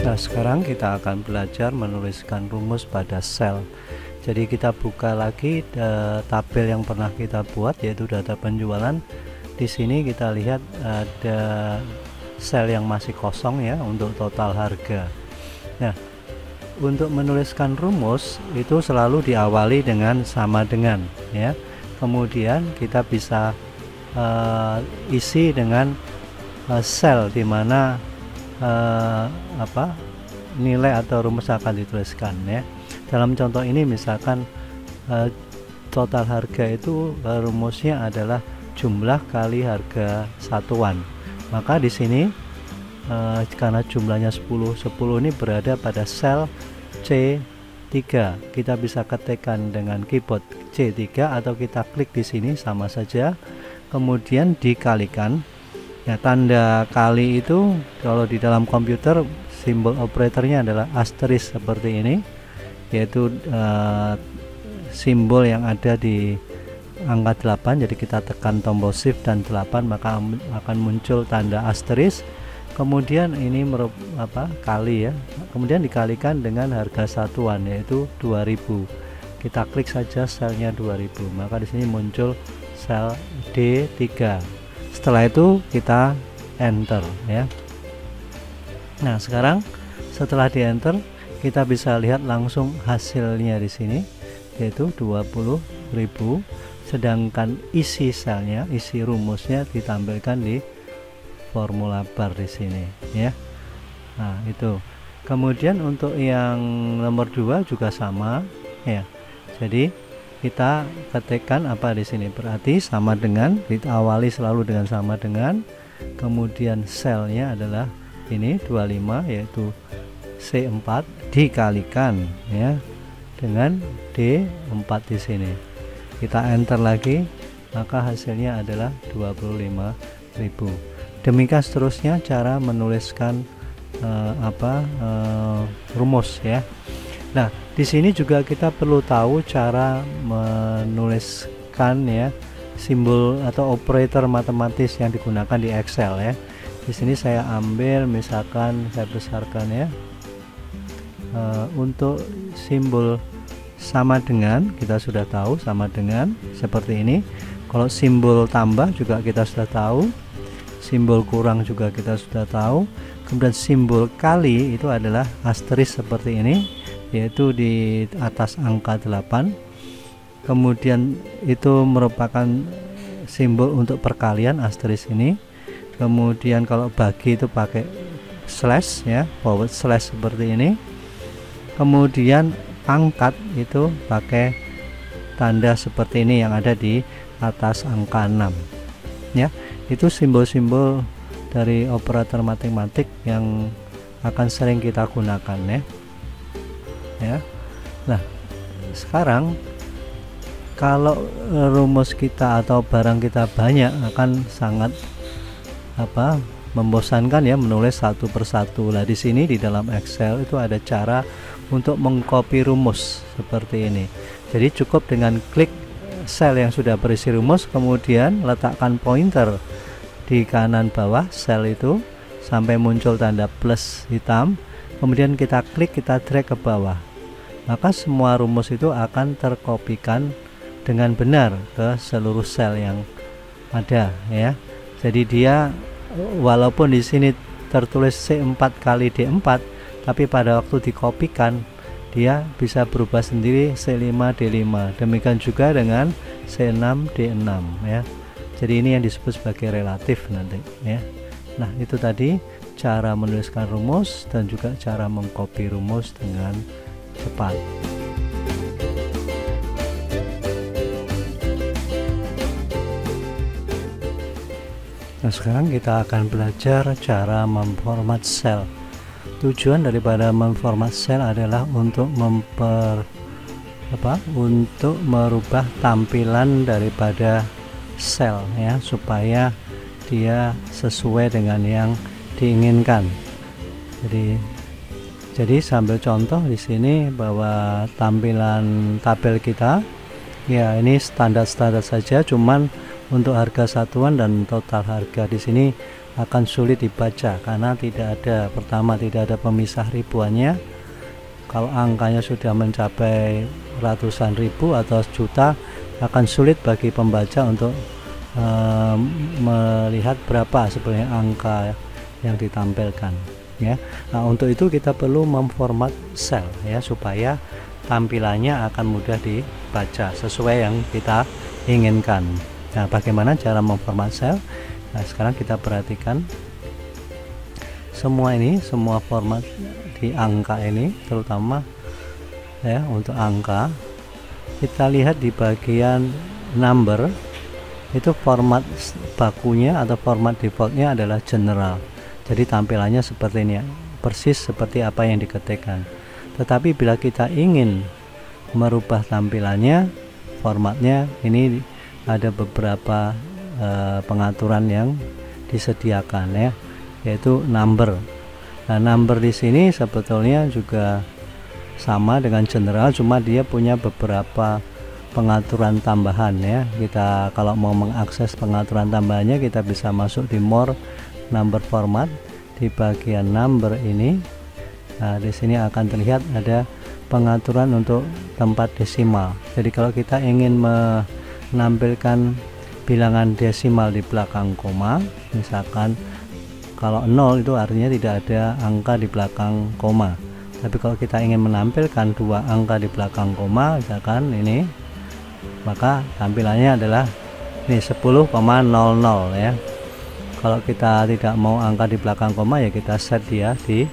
Nah, sekarang kita akan belajar menuliskan rumus pada sel. Jadi kita buka lagi tabel yang pernah kita buat, yaitu data penjualan. Di sini kita lihat ada sel yang masih kosong ya untuk total harga. Nah, untuk menuliskan rumus itu selalu diawali dengan sama dengan ya. Kemudian kita bisa isi dengan sel di mana nilai atau rumus akan dituliskan ya. Dalam contoh ini misalkan total harga itu rumusnya adalah jumlah kali harga satuan. Maka di sini karena jumlahnya 10 ini berada pada sel C3. Kita bisa ketikkan dengan keyboard C3 atau kita klik di sini sama saja. Kemudian dikalikan. Ya, tanda kali itu kalau di dalam komputer simbol operatornya adalah asterisk seperti ini, yaitu simbol yang ada di angka 8. Jadi kita tekan tombol shift dan 8 maka akan muncul tanda asterisk. Kemudian ini kali ya, kemudian dikalikan dengan harga satuan yaitu 2000. Kita klik saja selnya 2000, maka di sini muncul sel D3. Setelah itu kita enter ya. Nah, sekarang setelah di enter kita bisa lihat langsung hasilnya di sini yaitu 20.000, sedangkan isi selnya, isi rumusnya ditampilkan di formula bar di sini ya. Nah, itu. Kemudian untuk yang nomor 2 juga sama ya. Jadi kita ketikkan apa di sini, berarti sama dengan, diawali selalu dengan sama dengan, kemudian selnya adalah ini 25 yaitu C4 dikalikan ya dengan D4 di sini. Kita enter lagi, maka hasilnya adalah 25.000. Demikian seterusnya cara menuliskan rumus ya. Nah, di sini juga kita perlu tahu cara menuliskan ya simbol atau operator matematis yang digunakan di Excel ya. Di sini saya ambil misalkan saya besarkan ya. Untuk simbol sama dengan kita sudah tahu sama dengan seperti ini. Kalau simbol tambah juga kita sudah tahu. Simbol kurang juga kita sudah tahu. Kemudian simbol kali itu adalah asterisk seperti ini, yaitu di atas angka 8. Kemudian itu merupakan simbol untuk perkalian asterisk ini. Kemudian kalau bagi itu pakai slash ya, forward slash seperti ini. Kemudian pangkat itu pakai tanda seperti ini yang ada di atas angka 6 ya. Itu simbol-simbol dari operator matematik yang akan sering kita gunakan ya. Nah, sekarang kalau rumus kita atau barang kita banyak akan sangat membosankan ya menulis satu persatu. Lah di sini di dalam Excel itu ada cara untuk mengcopy rumus seperti ini. Jadi cukup dengan klik sel yang sudah berisi rumus, kemudian letakkan pointer di kanan bawah sel itu sampai muncul tanda plus hitam, kemudian kita klik, kita drag ke bawah, maka semua rumus itu akan terkopikan dengan benar ke seluruh sel yang ada ya. Jadi dia walaupun di sini tertulis C4 kali D4, tapi pada waktu dikopikan dia bisa berubah sendiri C5 D5. Demikian juga dengan C6 D6 ya. Jadi ini yang disebut sebagai relatif nanti ya. Nah, itu tadi cara menuliskan rumus dan juga cara mengcopy rumus dengan cepat. Nah, sekarang kita akan belajar cara memformat sel. Tujuan daripada memformat sel adalah untuk untuk merubah tampilan daripada sel ya, supaya dia sesuai dengan yang diinginkan. Jadi sambil contoh di sini bahwa tampilan tabel kita ya ini standar saja, cuman untuk harga satuan dan total harga di sini akan sulit dibaca karena pertama tidak ada pemisah ribuannya. Kalau angkanya sudah mencapai ratusan ribu atau juta, akan sulit bagi pembaca untuk melihat berapa sebenarnya angka yang ditampilkan ya. Nah, untuk itu kita perlu memformat sel ya, supaya tampilannya akan mudah dibaca sesuai yang kita inginkan. Nah, bagaimana cara memformat sel? Nah, sekarang kita perhatikan semua format di angka ini, terutama ya untuk angka. Kita lihat di bagian number, itu format bakunya atau format defaultnya adalah general. Jadi tampilannya seperti ini ya, persis seperti apa yang diketikkan. Tetapi bila kita ingin merubah tampilannya, formatnya, ini ada beberapa pengaturan yang disediakan ya, yaitu number. Nah, number di sini sebetulnya juga sama dengan general, cuma dia punya beberapa pengaturan tambahan ya. Kita kalau mau mengakses pengaturan tambahannya, kita bisa masuk di more number format, di bagian number ini. Nah, di sini akan terlihat ada pengaturan untuk tempat desimal. Jadi kalau kita ingin menampilkan bilangan desimal di belakang koma, misalkan kalau 0 itu artinya tidak ada angka di belakang koma. Tapi kalau kita ingin menampilkan dua angka di belakang koma, misalkan ini, maka tampilannya adalah ini 10,00 ya. Kalau kita tidak mau angka di belakang koma, ya kita set dia di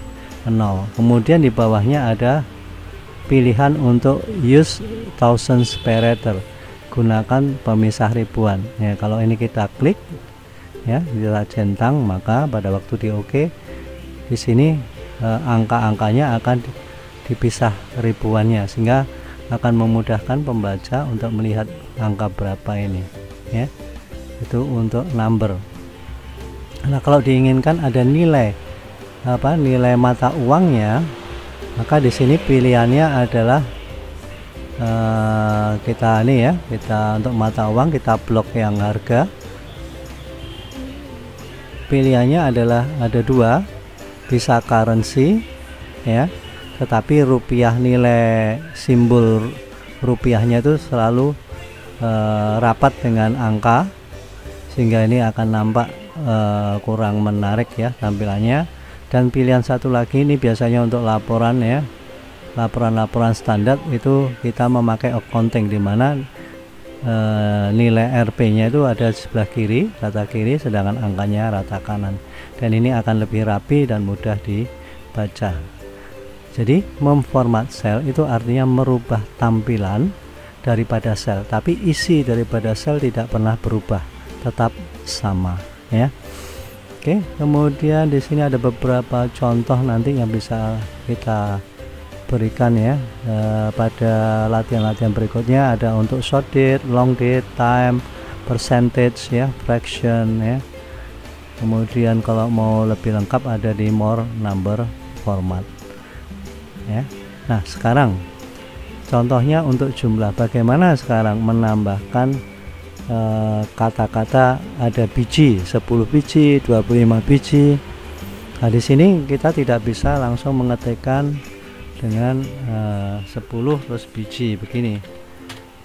0. Kemudian di bawahnya ada pilihan untuk use thousands separator, gunakan pemisah ribuan ya. Kalau ini kita klik ya, kita centang, maka pada waktu di OK, di sini angka-angkanya akan dipisah ribuannya, sehingga akan memudahkan pembaca untuk melihat angka berapa ini ya. Itu untuk number. Nah, kalau diinginkan ada nilai nilai mata uangnya, maka di sini pilihannya adalah kita untuk mata uang kita blok yang harga. Pilihannya adalah ada dua, bisa currency ya, tetapi rupiah, nilai simbol rupiahnya itu selalu rapat dengan angka, sehingga ini akan nampak kurang menarik ya tampilannya. Dan pilihan satu lagi ini biasanya untuk laporan ya, laporan standar, itu kita memakai accounting, di mana nilai RP-nya itu ada di sebelah kiri, rata kiri, sedangkan angkanya rata kanan, dan ini akan lebih rapi dan mudah dibaca. Jadi memformat sel itu artinya merubah tampilan daripada sel, tapi isi daripada sel tidak pernah berubah, tetap sama ya. Oke, kemudian di sini ada beberapa contoh nanti yang bisa kita berikan ya pada latihan-latihan berikutnya. Ada untuk short date, long date, time, percentage ya, fraction ya. Kemudian kalau mau lebih lengkap ada di more number format ya. Nah, sekarang contohnya untuk jumlah, bagaimana sekarang menambahkan kata-kata ada biji, 10 biji, 25 biji. Nah, di sini kita tidak bisa langsung mengetikkan dengan 10 terus biji begini.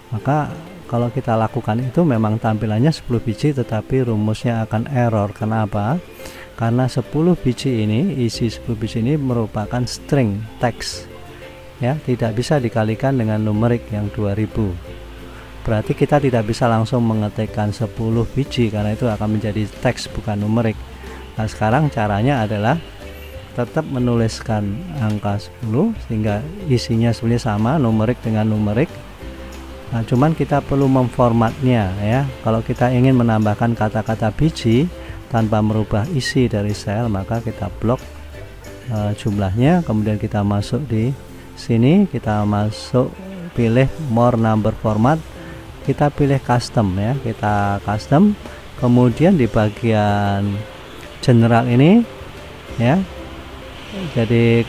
Maka kalau kita lakukan itu memang tampilannya 10 biji, tetapi rumusnya akan error. Kenapa? Karena 10 biji ini, isi 10 biji ini merupakan string teks ya, tidak bisa dikalikan dengan numerik yang 2000. Berarti kita tidak bisa langsung mengetikkan 10 biji, karena itu akan menjadi teks bukan numerik. Nah, sekarang caranya adalah tetap menuliskan angka 10 sehingga isinya sebenarnya sama, numerik dengan numerik. Nah, cuman kita perlu memformatnya ya. Kalau kita ingin menambahkan kata-kata biji tanpa merubah isi dari sel, maka kita blok jumlahnya, kemudian kita masuk di sini, kita masuk pilih more number format, kita pilih custom ya, kita custom. Kemudian di bagian general ini ya, jadi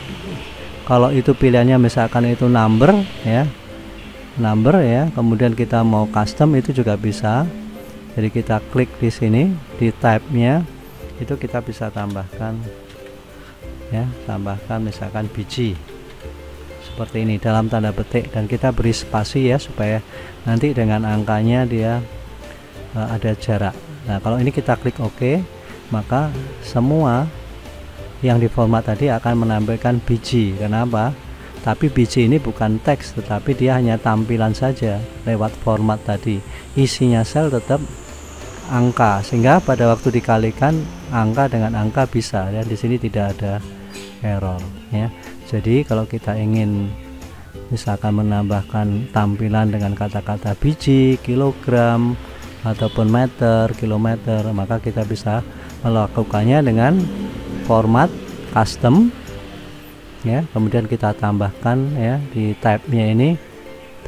kalau itu pilihannya misalkan itu number ya, kemudian kita mau custom itu juga bisa. Jadi kita klik di sini di type-nya, itu kita bisa tambahkan ya, tambahkan misalkan biji seperti ini dalam tanda petik, dan kita beri spasi ya supaya nanti dengan angkanya dia ada jarak. Nah kalau ini kita klik OK, maka semua yang di format tadi akan menampilkan biji. Kenapa? Tapi biji ini bukan teks, tetapi dia hanya tampilan saja lewat format tadi. Isinya sel tetap angka, sehingga pada waktu dikalikan angka dengan angka bisa ya, di sini tidak ada error ya. Jadi kalau kita ingin misalkan menambahkan tampilan dengan kata-kata biji, kilogram ataupun meter, kilometer, maka kita bisa melakukannya dengan format custom ya, kemudian kita tambahkan ya di type-nya ini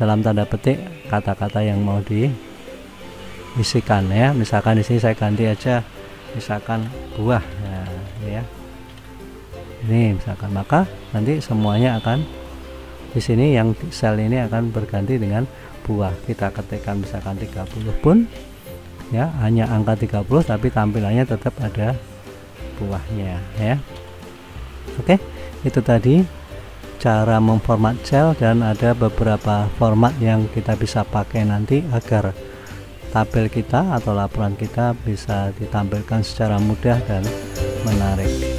dalam tanda petik kata-kata yang mau diisikan ya. Misalkan di sini saya ganti aja misalkan buah ya. Ini misalkan, maka nanti semuanya akan di sini yang sel ini akan berganti dengan buah. Kita ketikkan misalkan 30 pun ya, hanya angka 30 tapi tampilannya tetap ada buahnya ya. Oke, itu tadi cara memformat sel, dan ada beberapa format yang kita bisa pakai nanti agar tabel kita atau laporan kita bisa ditampilkan secara mudah dan menarik.